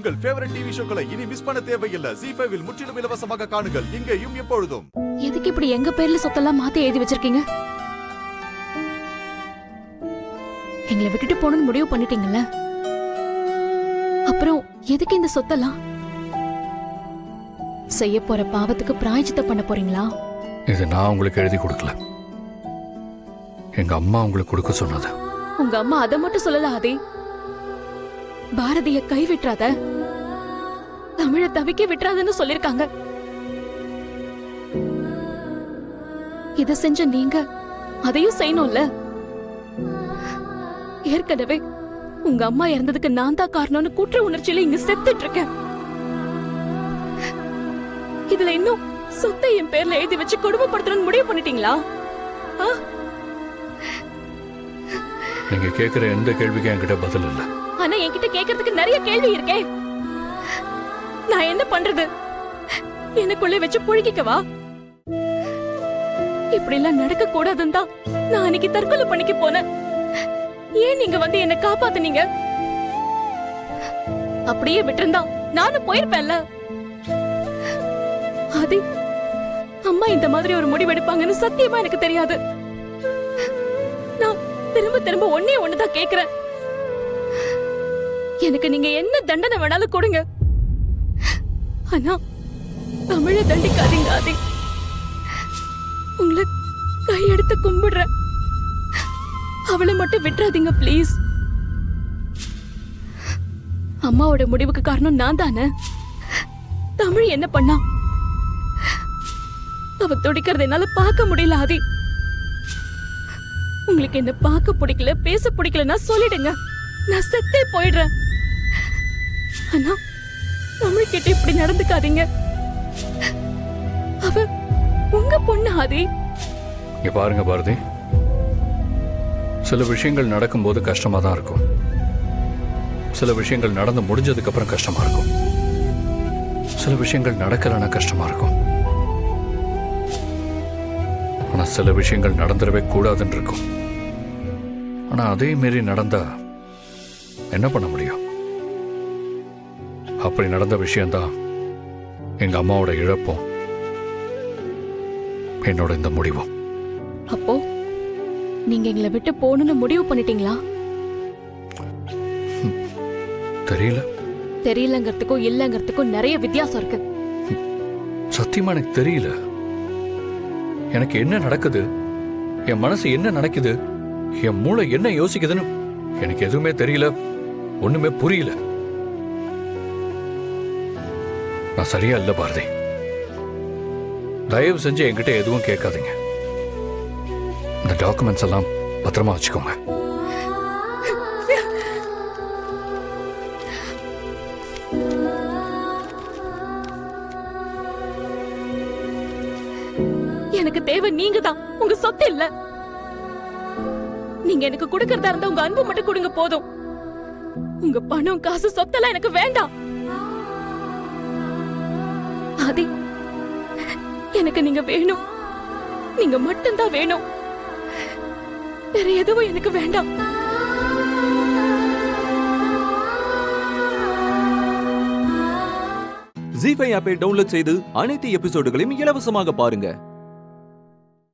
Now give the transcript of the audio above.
உங்கள் favourite TV ஷோக்களை இனி miss பண்ண தேவையில்லை. ZEE5 இல் முற்றிலும் இலவசமாக காணுங்கள், இங்கேயும் எப்பொழுதும். எதுக்கு இப்படி எங்க பேர்ல சொத்தெல்லாம் மாத்தி எழுதி வச்சிருக்கீங்க? எங்களை விட்டுட்டு போகணும்னு முடிவு பண்ணிட்டீங்கல்ல, அப்புறம் எதுக்கு இந்த சொத்தெல்லாம்? செய்ய போற பாவத்துக்கு பிராயச்சித்தம் பண்ண போறீங்களா? இது நான் உங்களுக்கு எழுதி கொடுக்கல, எங்க அம்மா உங்களுக்கு கொடுக்க சொன்னது. உங்க அம்மா அதை மட்டும் சொல்லல ஆதி. பாரதிய கை விட்டுறாத, தமிழ தவிக்க விட்டுறாதுன்னு சொல்லிருக்காங்க. இத செஞ்ச நீங்க அதையும் செய்யணும்ல. ஏற்கனவே உங்க அம்மா இறந்ததுக்கு நான் தான் காரணம்னு குற்ற உணர்ச்சியில இங்க செத்துட்டு இருக்கேன். இதுல இன்னும் சொத்தை என் பேர்ல எழுதி வச்சு கொடுமைப்படுத்தணும்னு முடிவு பண்ணிட்டீங்களா? நீங்க கேக்குற எந்த கேள்விக்கும் என்கிட்ட பதில் இல்ல. ஆனா என்கிட்ட கேக்குறதுக்கு நிறைய கேள்வி இருக்கே. நான் என்ன பண்றது? எனக்குள்ளே வச்சு புழுகிக்கவா? இப்படி எல்லாம் நடக்க கூடாதுன்னு தான் நான் அன்னைக்கு தற்கொலை பண்ணிக்க போனேன். ஏன் நீங்க வந்து என்ன காப்பாத்துனீங்க? அப்படியே விட்டிருந்தா நானும் போயிருப்பேன்ல. அது அம்மா இந்த மாதிரி ஒரு முடிவெடுப்பாங்கன்னு சத்தியமா எனக்கு தெரியாது. நான் திரும்ப திரும்ப ஒன்னே ஒண்ணுதான் கேக்குறேன். எனக்கு நீங்க என்ன தண்டனை வேணாலும் கொடுங்க, ஆனா தமிழ தண்டிக்காதீங்க ஆதி. உங்களை கையெடுத்து கும்பிடுறேன், அவளை மட்டும் விட்டுறாதீங்க பிளீஸ். அம்மாவோட முடிவுக்கு காரணம் நான் தானே. தமிழ் என்ன பண்ணா? அவ துடிக்கிறது என்னால பார்க்க முடியல ஆதி. உங்களுக்கு என்ன பார்க்க பிடிக்கல, பேச பிடிக்கலன்னா சொல்லிடுங்க, நான் செத்தே போயிடுறேன். ஆனா தமிழ் கிட்ட இப்படி நடந்துக்காதீங்க. அவ உங்க பொண்ணு ஆதி. இங்க பாருங்க பாரதி, சில விஷயங்கள் நடக்கும்போது கஷ்டமா தான் இருக்கும், சில விஷயங்கள் நடந்து முடிஞ்சதுக்கு அப்புறம் கஷ்டமா இருக்கும், சில விஷயங்கள் நடக்கலன்னா கஷ்டமா இருக்கும், ஆனா சில விஷயங்கள் நடந்துடவே கூடாதுன்னு இருக்கும். ஆனா அதே மாரி நடந்தா என்ன பண்ண முடியும்? அப்படி நடந்த விஷயம்தான் எங்க அம்மாவோட இழப்பும் என்னோட இந்த முடிவும். அப்போ நீங்க எங்களை விட்டு போகணும்னு முடிவு பண்ணிட்டீங்களா? தெரியல. தெரியலங்கிறதுக்கும் இல்லங்கிறதுக்கும் நிறைய வித்தியாசம் இருக்கு. சத்தியமா எனக்கு தெரியல. எனக்கு என்ன நடக்குது, என் மனசு என்ன நினைக்குது, என் மூளை என்ன யோசிக்குதுன்னு எனக்கு எதுவுமே தெரியல, ஒண்ணுமே புரியல. நான் சரியா இல்ல பாரதி. தயவு செஞ்சு என்கிட்ட எதுவும் கேட்காதீங்க. இந்த டாக்குமெண்ட்ஸ் எல்லாம் பத்திரமா வச்சுக்கோங்க. எனக்கு தேவை நீங்க தான், உங்க சொத்து இல்ல. நீங்க எனக்கு கொடுக்கறதா இருந்தா உங்க அன்பு மட்டும் கொடுங்க போதும். உங்க பணம் காசு சொத்தெல்லாம் எனக்கு வேண்டாம் ஆதி. எனக்கு நீங்க வேணும், நீங்க மட்டும்தான் வேணும், வேற எதுவும் எனக்கு வேண்டாம். ZEE5 ஆப்பை டவுன்லோட் செய்து அனைத்து எபிசோடுகளையும் இலவசமாக பாருங்க.